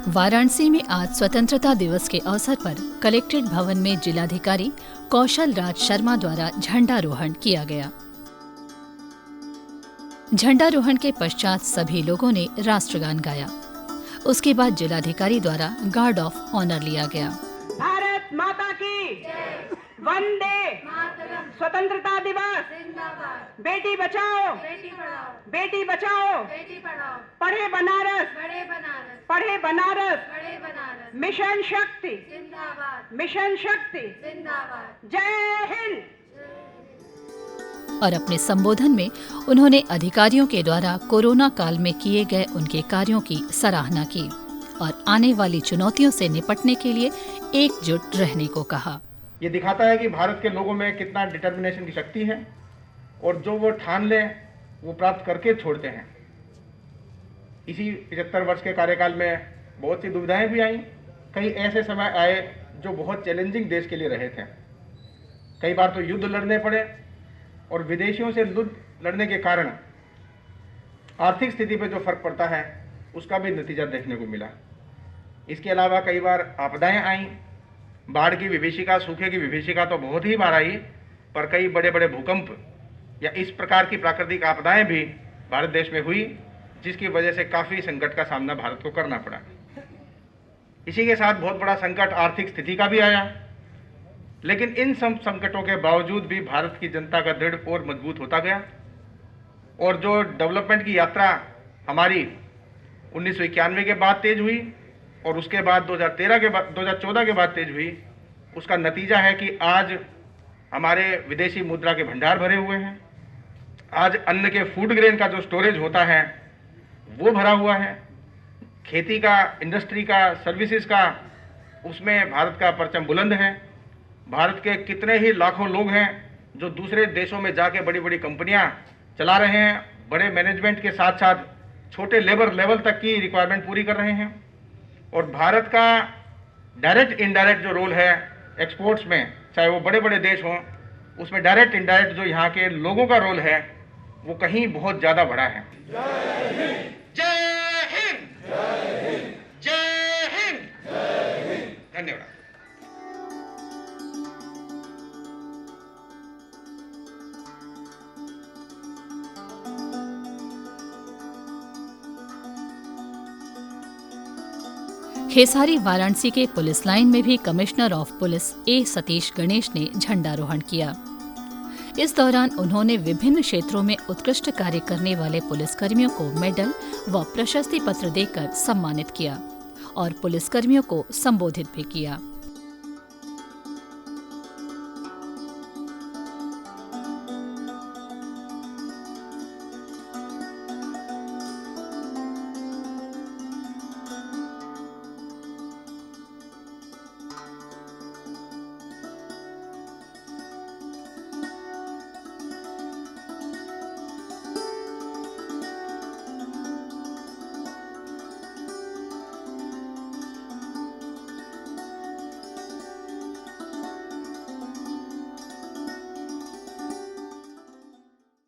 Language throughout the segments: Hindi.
वाराणसी में आज स्वतंत्रता दिवस के अवसर पर कलेक्ट्रेट भवन में जिलाधिकारी कौशल राज शर्मा द्वारा झंडारोहण किया गया। झंडारोहण के पश्चात सभी लोगों ने राष्ट्रगान गाया। उसके बाद जिलाधिकारी द्वारा गार्ड ऑफ ऑनर लिया गया। भारत माता की वंदे स्वतंत्रता दिवस, बेटी बचाओ बेटी पढ़ाओ, पढ़े बनारस पढ़े बनारस, मिशन शक्ति जय हिंद। और अपने संबोधन में उन्होंने अधिकारियों के द्वारा कोरोना काल में किए गए उनके कार्यों की सराहना की और आने वाली चुनौतियों से निपटने के लिए एकजुट रहने को कहा। ये दिखाता है कि भारत के लोगों में कितना डिटर्मिनेशन की शक्ति है और जो वो ठान ले वो प्राप्त करके छोड़ते हैं। इसी 75 वर्ष के कार्यकाल में बहुत सी दुविधाएं भी आईं। कई ऐसे समय आए जो बहुत चैलेंजिंग देश के लिए रहे थे। कई बार तो युद्ध लड़ने पड़े और विदेशियों से युद्ध लड़ने के कारण आर्थिक स्थिति पर जो फर्क पड़ता है उसका भी नतीजा देखने को मिला। इसके अलावा कई बार आपदाएं आईं। बाढ़ की विभीषिका, सूखे की विभीषिका तो बहुत ही बार आई, पर कई बड़े बड़े भूकंप या इस प्रकार की प्राकृतिक आपदाएं भी भारत देश में हुई, जिसकी वजह से काफ़ी संकट का सामना भारत को करना पड़ा। इसी के साथ बहुत बड़ा संकट आर्थिक स्थिति का भी आया, लेकिन इन सब संकटों के बावजूद भी भारत की जनता का दृढ़ और मजबूत होता गया और जो डेवलपमेंट की यात्रा हमारी 1991 के बाद तेज हुई और उसके बाद 2014 के बाद तेज हुई, उसका नतीजा है कि आज हमारे विदेशी मुद्रा के भंडार भरे हुए हैं। आज अन्न के फूड ग्रेन का जो स्टोरेज होता है वो भरा हुआ है। खेती का, इंडस्ट्री का, सर्विसेज का, उसमें भारत का परचम बुलंद है। भारत के कितने ही लाखों लोग हैं जो दूसरे देशों में जाके बड़ी बड़ी कंपनियां चला रहे हैं, बड़े मैनेजमेंट के साथ साथ छोटे लेबर लेवल तक की रिक्वायरमेंट पूरी कर रहे हैं। और भारत का डायरेक्ट इनडायरेक्ट जो रोल है एक्सपोर्ट्स में, चाहे वो बड़े बड़े देश हों, उसमें डायरेक्ट इनडायरेक्ट जो यहाँ के लोगों का रोल है वो कहीं बहुत ज़्यादा बड़ा है। जय हिंद, जय हिंद, जय हिंद, जय हिंद। धन्यवाद। खेसारी वाराणसी के पुलिस लाइन में भी कमिश्नर ऑफ पुलिस ए सतीश गणेश ने झंडारोहण किया। इस दौरान उन्होंने विभिन्न क्षेत्रों में उत्कृष्ट कार्य करने वाले पुलिसकर्मियों को मेडल व प्रशस्ति पत्र देकर सम्मानित किया और पुलिसकर्मियों को संबोधित भी किया।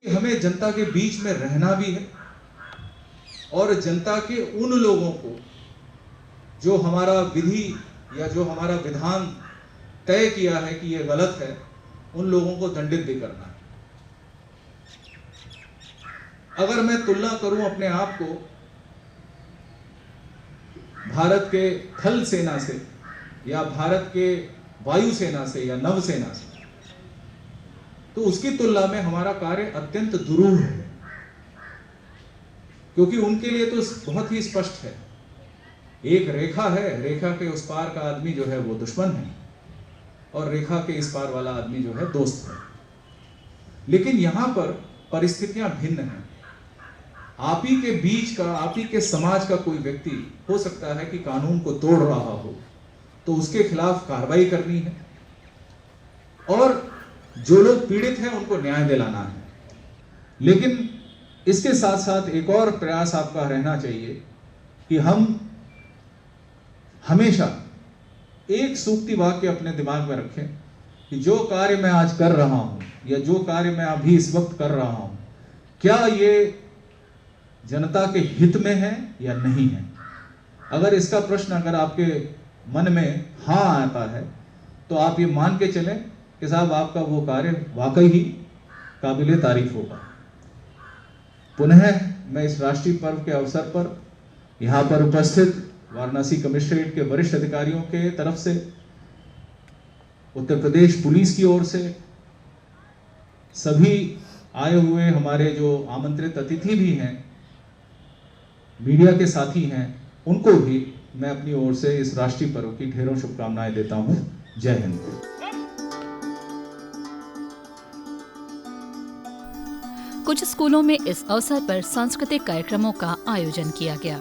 हमें जनता के बीच में रहना भी है और जनता के उन लोगों को जो हमारा विधि या जो हमारा विधान तय किया है कि ये गलत है, उन लोगों को दंडित भी करना है। अगर मैं तुलना करूं अपने आप को भारत के थल सेना से या भारत के वायु सेना से या नव सेना से, तो उसकी तुलना में हमारा कार्य अत्यंत दुरूह है, क्योंकि उनके लिए तो बहुत ही स्पष्ट है। एक रेखा है, रेखा के उस पार का आदमी जो है वो दुश्मन है और रेखा के इस पार वाला आदमी जो है दोस्त है। लेकिन यहां पर परिस्थितियां भिन्न हैं। आप ही के बीच का, आप ही के समाज का कोई व्यक्ति हो सकता है कि कानून को तोड़ रहा हो, तो उसके खिलाफ कार्रवाई करनी है और जो लोग पीड़ित हैं उनको न्याय दिलाना है। लेकिन इसके साथ साथ एक और प्रयास आपका रहना चाहिए कि हम हमेशा एक सूक्ति वाक्य अपने दिमाग में रखें कि जो कार्य मैं आज कर रहा हूं या जो कार्य मैं अभी इस वक्त कर रहा हूं, क्या ये जनता के हित में है या नहीं है। अगर इसका प्रश्न अगर आपके मन में हाँ आता है तो आप ये मान के चलें कि साहब आपका वो कार्य वाकई ही काबिले तारीफ होगा। पुनः मैं इस राष्ट्रीय पर्व के अवसर पर यहाँ पर उपस्थित वाराणसी कमिश्नरेट के वरिष्ठ अधिकारियों के तरफ से, उत्तर प्रदेश पुलिस की ओर से, सभी आए हुए हमारे जो आमंत्रित अतिथि भी हैं, मीडिया के साथी हैं, उनको भी मैं अपनी ओर से इस राष्ट्रीय पर्व की ढेरों शुभकामनाएं देता हूं। जय हिंद। कुछ स्कूलों में इस अवसर पर सांस्कृतिक कार्यक्रमों का आयोजन किया गया।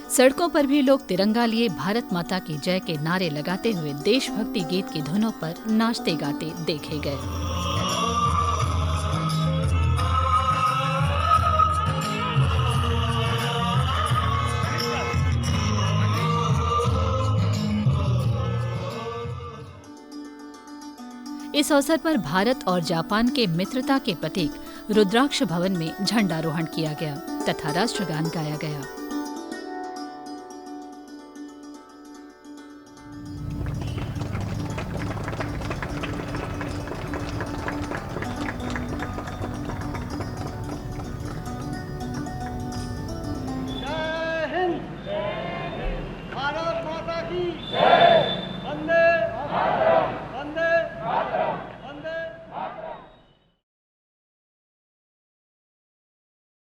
सड़कों पर भी लोग तिरंगा लिए भारत माता की जय के नारे लगाते हुए देशभक्ति गीत की धुनों पर नाचते गाते देखे गए। इस अवसर पर भारत और जापान के मित्रता के प्रतीक रुद्राक्ष भवन में झंडारोहण किया गया तथा राष्ट्रगान गाया गया। भारत माता की जय। वंदे